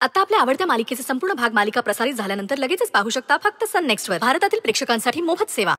आता आपल्या आवडत्या मालिकेचे संपूर्ण भाग मालिका प्रसारित झाल्यानंतर लगेचच पाहू शकता फक्त सन नेक्स्टवर. भारतातील प्रेक्षकांसाठी मोफत सेवा.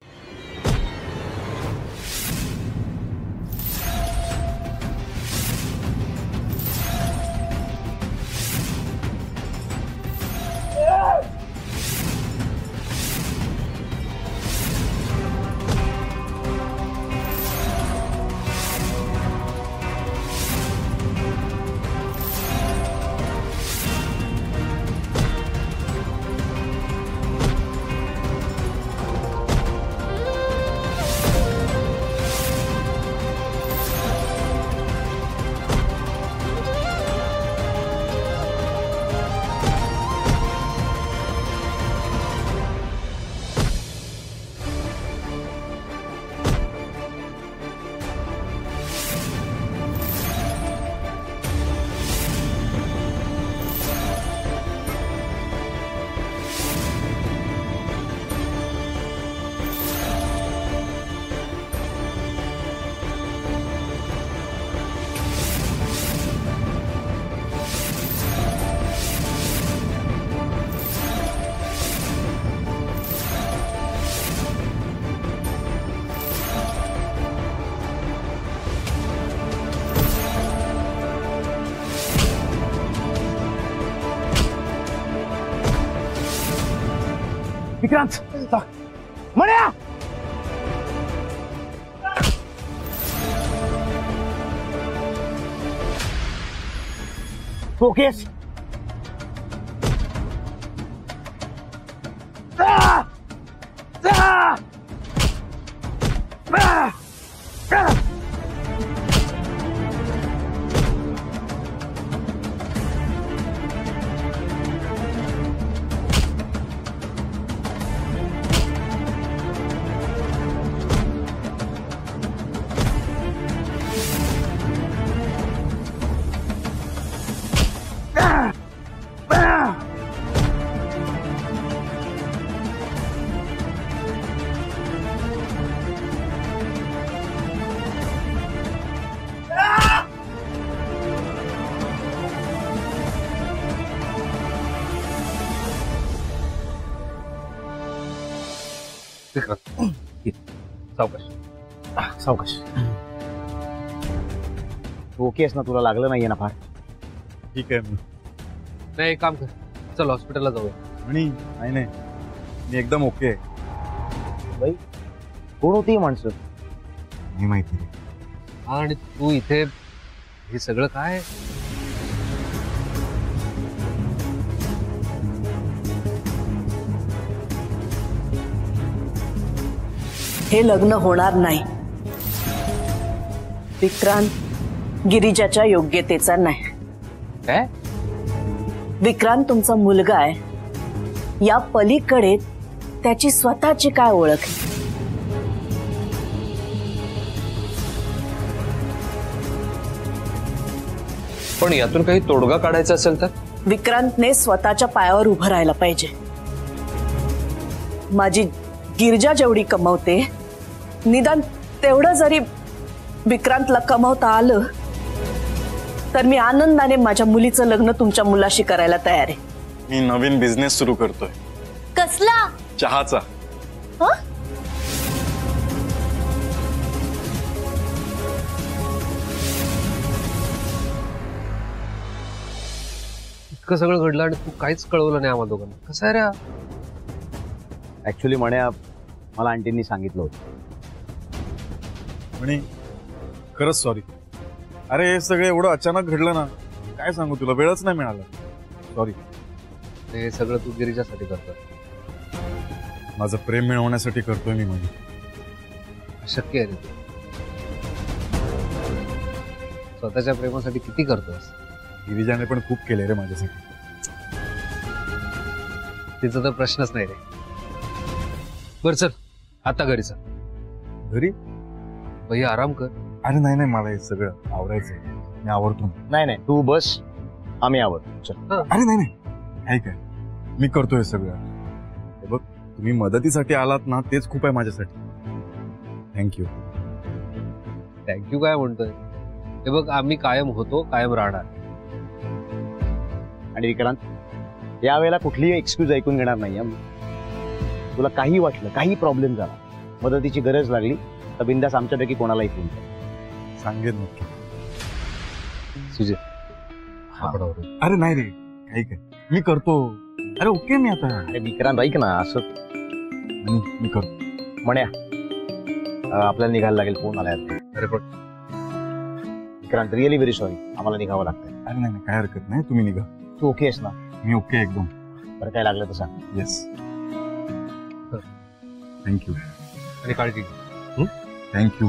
विक्रांत मण्या फोकेस सावकाश सावकाश. ओकेस ना, तुला लागलं नाहीये ना फार? ठीक आहे. नाही, एक काम कर, चल हॉस्पिटलला जाऊया. नाही नाही, मी एकदम ओके आहे. बाई कोण होती माणसं? नाही माहिती. आणि तू इथे हे सगळं काय? हे लग्न होणार नाही. विक्रांत गिरिजाच्या योग्यतेचा नाही. काय? विक्रांत तुमचा मुलगा आहे, या पलीकडे त्याची स्वतःची काय ओळख आहे? पण यातून काही तोडगा काढायचा असेल तर? विक्रांतने स्वतःच्या पायावर उभं राहायला पाहिजे. माझी गिरिजा जेवढी कमवते, निदान तेवढं जरी विक्रांतला कमवता आलं तर मी आनंदाने माझ्या मुलीचं लग्न तुमच्या मुलाशी करायला तयार आहे. मी नवीन बिझनेस सुरू करतोय. कसला? चहाचा. इतकं सगळं घडलं आणि तू काहीच कळवलं नाही आम्हा दोघांना. कसं आहे रे? ऍक्च्युली म्हण्या, मला आंटींनी सांगितलं होतं. म्हणे खरंच सॉरी. अरे हे सगळं एवढं अचानक घडलं ना, काय सांगू तुला, वेळच नाही मिळाला. सॉरी. हे सगळं तू गिरिजासाठी करतोय? माझं प्रेम मिळवण्यासाठी करतोय मी. म्हणजे शक्य आहे रे? स्वतःच्या प्रेमासाठी किती करतोस? गिरिजाने पण खूप केले रे माझ्यासाठी. तिचा तर प्रश्नच नाही रे. बर चल, आता घरी चल. घरी? भाई आराम कर. अरे नाही नाही, मला हे सगळं आवरायचंय. मी आवरतो. नाही नाही, तू बस, आम्ही आवडतो. चल. अरे नाही नाही, काय काय, मी करतोय सगळं. हे बघ, तुम्ही मदतीसाठी आलात ना, तेच खूप आहे माझ्यासाठी. थँक्यू. थँक्यू काय म्हणतोय? हे बघ, आम्ही कायम होतो, कायम राहणार. आणि विक्रांत, यावेळेला कुठलीही एक्सक्यूज ऐकून घेणार नाही हं. तुला काही वाटलं, काही प्रॉब्लेम झाला, मदतीची गरज लागली तर बिंदास आमच्यापैकी कोणालाही फोन कर. सांगेन नक्की. सुजय, अरे नाही रे, काही काय मी करतो. अरे ओके मी आता. अरे विक्रांत ऐक ना, असं मी करतो. म्हणया आपल्याला निघायला लागेल, फोन आलाय. अरे पण विक्रांत, रिअली व्हेरी सॉरी, आम्हाला निघावं लागतंय. अरे नाही काय हरकत नाही, तुम्ही निघा. तू ओके आहेस ना? मी ओके एकदम. बरं, काय लागलं तर सांग. येस. थँक्यू. आणि काळजी घे. थँक्यू.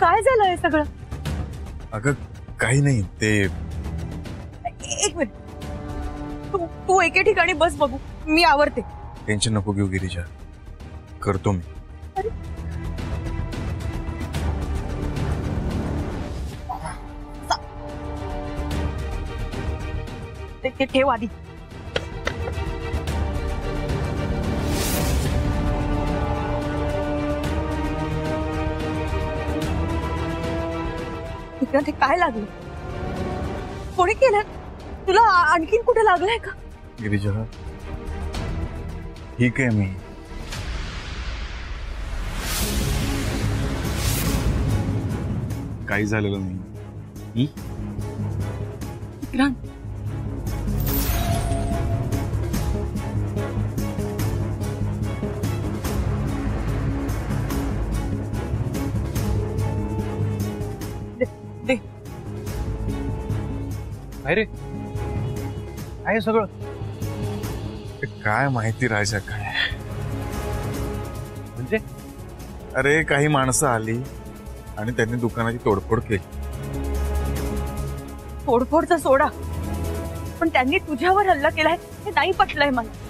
काय झालं हे सगळं? अगं काही नाही, ते एक मिनिट, तू एके ठिकाणी बस, बघू मी आवरते. टेन्शन नको घेऊ गिरिजा, करतो मी. ते ठेव आधी. विक्रांत, हे काय लागलं? कोणी केलं? तुला आणखीन कुठे लागलंय का? गिरिजा ठीक आहे मी. काही झालेलं नाही. विक्रांत, अरे काय हे सगळं? ते काय माहिती राजा काय. म्हणजे अरे काही माणसं आली आणि त्यांनी दुकानाची तोडफोड केली. तोडफोडचा सोडा, पण त्यांनी तुझ्यावर हल्ला केलाय हे नाही पटलंय मला.